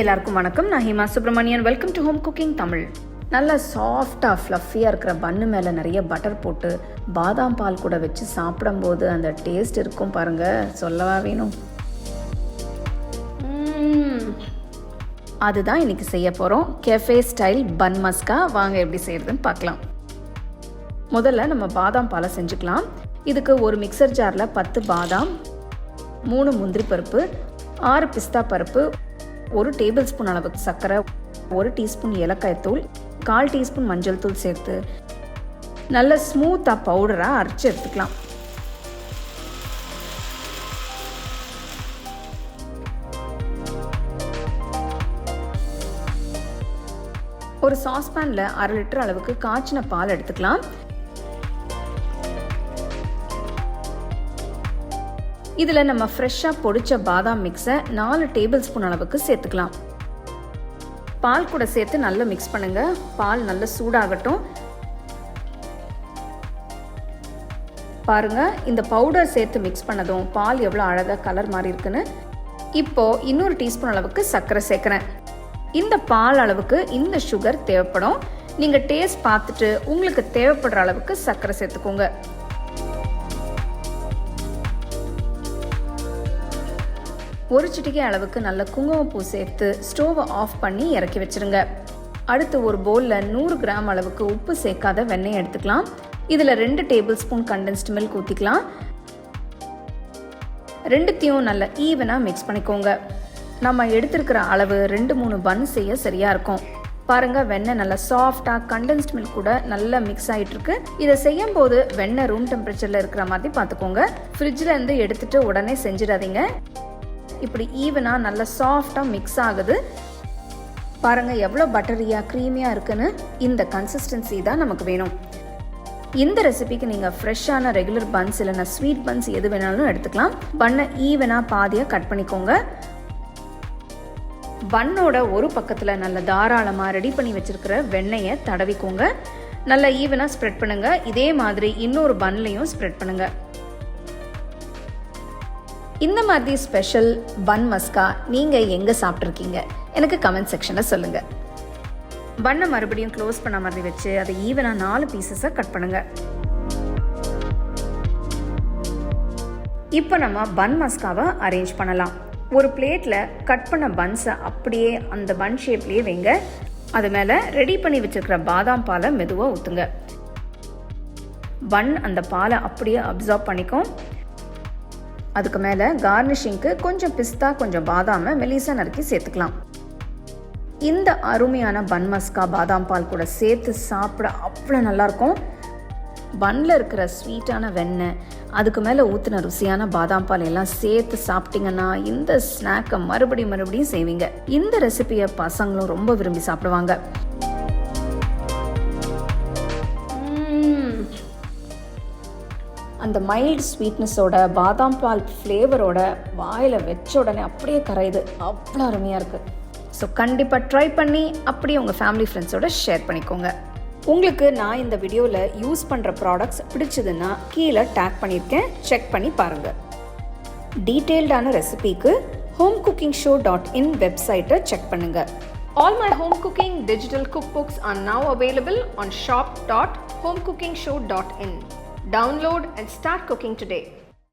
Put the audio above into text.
எல்லாருக்கும் வணக்கம். நான் Hema Subramanian. Welcome to home cooking Tamil. நல்லா சாஃப்டாக ஃப்ளஃபியாக இருக்கிற பன்னு மேலே நிறைய பட்டர் போட்டு பாதாம் பால் கூட வச்சு சாப்பிடும்போது அந்த டேஸ்ட் இருக்கும் பாருங்கள், சொல்லவா வேணும். அதுதான் இன்றைக்கி செய்ய போகிறோம். கெஃபே ஸ்டைல் பன் மஸ்கா. வாங்க எப்படி செய்கிறதுன்னு பார்க்கலாம். முதல்ல நம்ம பாதாம் பாலை செஞ்சுக்கலாம். இதுக்கு ஒரு மிக்சர் ஜாரில் 10 பாதாம், 3 முந்திரி பருப்பு, 6 பிஸ்தா பருப்பு, 1 டேபிள் ஸ்பூன் அளவுக்கு சர்க்கரை, 1 டீஸ்பூன் ஏலக்காய் தூள், 1/4 டீஸ்பூன் மஞ்சள் தூள் சேர்த்து நல்ல ஸ்மூத்தாக பவுடராக அரைச்சி எடுத்துக்கலாம். ஒரு சாஸ்பேனில் 1/2 லிட்டர் அளவுக்கு காய்ச்சின பால் எடுத்துக்கலாம். இதில் நம்ம ஃப்ரெஷ்ஷாக பொடிச்ச பாதாம் மிக்ஸை 4 டேபிள் ஸ்பூன் அளவுக்கு சேர்த்துக்கலாம். பால் கூட சேர்த்து நல்லா மிக்ஸ் பண்ணுங்க. பால் நல்லா சூடாகட்டும். பாருங்க, இந்த பவுடர் சேர்த்து மிக்ஸ் பண்ணதும் பால் எவ்வளோ அழகாக கலர் மாதிரி இருக்குன்னு. இப்போ இன்னொரு டீஸ்பூன் அளவுக்கு சர்க்கரை சேர்க்குறேன். இந்த பால் அளவுக்கு இந்த சுகர் தேவைப்படும். நீங்கள் டேஸ்ட் பார்த்துட்டு உங்களுக்கு தேவைப்படுற அளவுக்கு சர்க்கரை சேர்த்துக்கோங்க. ஒரு சிட்டிகை அளவுக்கு நல்ல குங்குமப்பூ சேர்த்து ஸ்டோவை ஆஃப் பண்ணி இறக்கி வச்சிருங்க. அடுத்து ஒரு பவுலில் 100 கிராம் அளவுக்கு உப்பு சேர்க்காத வெண்ணெய் எடுத்துக்கலாம். இதில் 2 டேபிள் ஸ்பூன் கண்டென்ஸ்டு மில்க் ஊற்றிக்கலாம். ரெண்டுத்தையும் நல்லா ஈவனாக மிக்ஸ் பண்ணிக்கோங்க. நம்ம எடுத்துருக்கிற அளவு 2-3 பன் செய்ய சரியாக இருக்கும். பாருங்கள், வெண்ணெய் நல்லா சாஃப்டாக கண்டென்ஸ்டு மில்க் கூட நல்லா மிக்ஸ் ஆகிட்டுருக்கு. இதை செய்யும் போது வெண்ணெய் ரூம் டெம்பரேச்சரில் இருக்கிற மாதிரி பார்த்துக்கோங்க. ஃப்ரிட்ஜில் இருந்து எடுத்துகிட்டு உடனே செஞ்சிடாதீங்க. இப்படி ஈவனாக நல்லா சாஃப்டாக மிக்ஸ் ஆகுது. பாருங்கள் எவ்வளோ பட்டரியாக க்ரீமியாக இருக்குன்னு. இந்த கன்சிஸ்டன்சி தான் நமக்கு வேணும். இந்த ரெசிபிக்கு நீங்கள் ஃப்ரெஷ்ஷான ரெகுலர் பன்ஸ் இல்லைன்னா ஸ்வீட் பன்ஸ் எது வேணாலும் எடுத்துக்கலாம். பன்னை ஈவனாக பாதியாக கட் பண்ணிக்கோங்க. பன்னோட ஒரு பக்கத்தில் நல்ல தாராளமாக ரெடி பண்ணி வச்சுருக்கிற வெண்ணெயை தடவிக்கோங்க. நல்லா ஈவனாக ஸ்ப்ரெட் பண்ணுங்கள். இதே மாதிரி இன்னொரு பன்லையும் ஸ்ப்ரெட் பண்ணுங்கள். இந்த மாதிரி ஸ்பெஷல் பன் மஸ்கா நீங்கள் எங்கே சாப்பிட்ருக்கீங்க எனக்கு கமெண்ட் செக்ஷனில் சொல்லுங்கள். பன்னை மறுபடியும் க்ளோஸ் பண்ண மாதிரி வச்சு அதை ஈவனாக 4 பீசஸாக கட் பண்ணுங்கள். இப்போ நம்ம பன் மஸ்காவை அரேஞ்ச் பண்ணலாம். ஒரு பிளேட்டில் கட் பண்ண பன்ஸை அப்படியே அந்த பன் ஷேப்லேயே வைங்க. அது மேலே ரெடி பண்ணி வச்சுருக்கிற பாதாம் பாலை மெதுவாக ஊற்றுங்க. பன் அந்த பாலை அப்படியே அப்சார்ப் பண்ணிக்கும். அதுக்கு மேலே கார்னிஷிங்க்கு கொஞ்சம் பிஸ்தா, கொஞ்சம் பாதாமை மெலிசாக நறுக்கி சேர்த்துக்கலாம். இந்த அருமையான பன் மஸ்கா பாதாம் பால் கூட சேர்த்து சாப்பிட அவ்வளோ நல்லாயிருக்கும். பன்னில் இருக்கிற ஸ்வீட்டான வெண்ணெய், அதுக்கு மேலே ஊற்றின ருசியான பாதாம் பால் எல்லாம் சேர்த்து சாப்பிட்டீங்கன்னா இந்த ஸ்நாக்கை மறுபடியும் செய்வீங்க. இந்த ரெசிபியை பசங்களும் ரொம்ப விரும்பி சாப்பிடுவாங்க. அந்த மைல்டு ஸ்வீட்னஸோட பாதாம் பால் ஃப்ளேவரோட வாயில் வச்ச உடனே அப்படியே கரையுது. அவ்வளோ அருமையாக இருக்குது. ஸோ கண்டிப்பாக ட்ரை பண்ணி அப்படியே உங்கள் ஃபேமிலி ஃப்ரெண்ட்ஸோட ஷேர் பண்ணிக்கோங்க. உங்களுக்கு நான் இந்த வீடியோவில் யூஸ் பண்ணுற ப்ராடக்ட்ஸ் பிடிச்சதுன்னா கீழே டேக் பண்ணியிருக்கேன், செக் பண்ணி பாருங்கள். டீட்டெயில்டான ரெசிபிக்கு homecookingShow.in வெப்சைட்டை செக் பண்ணுங்கள். All my home cooking digital cookbooks are now available on shop.homecookingshow.in. Download and start cooking today.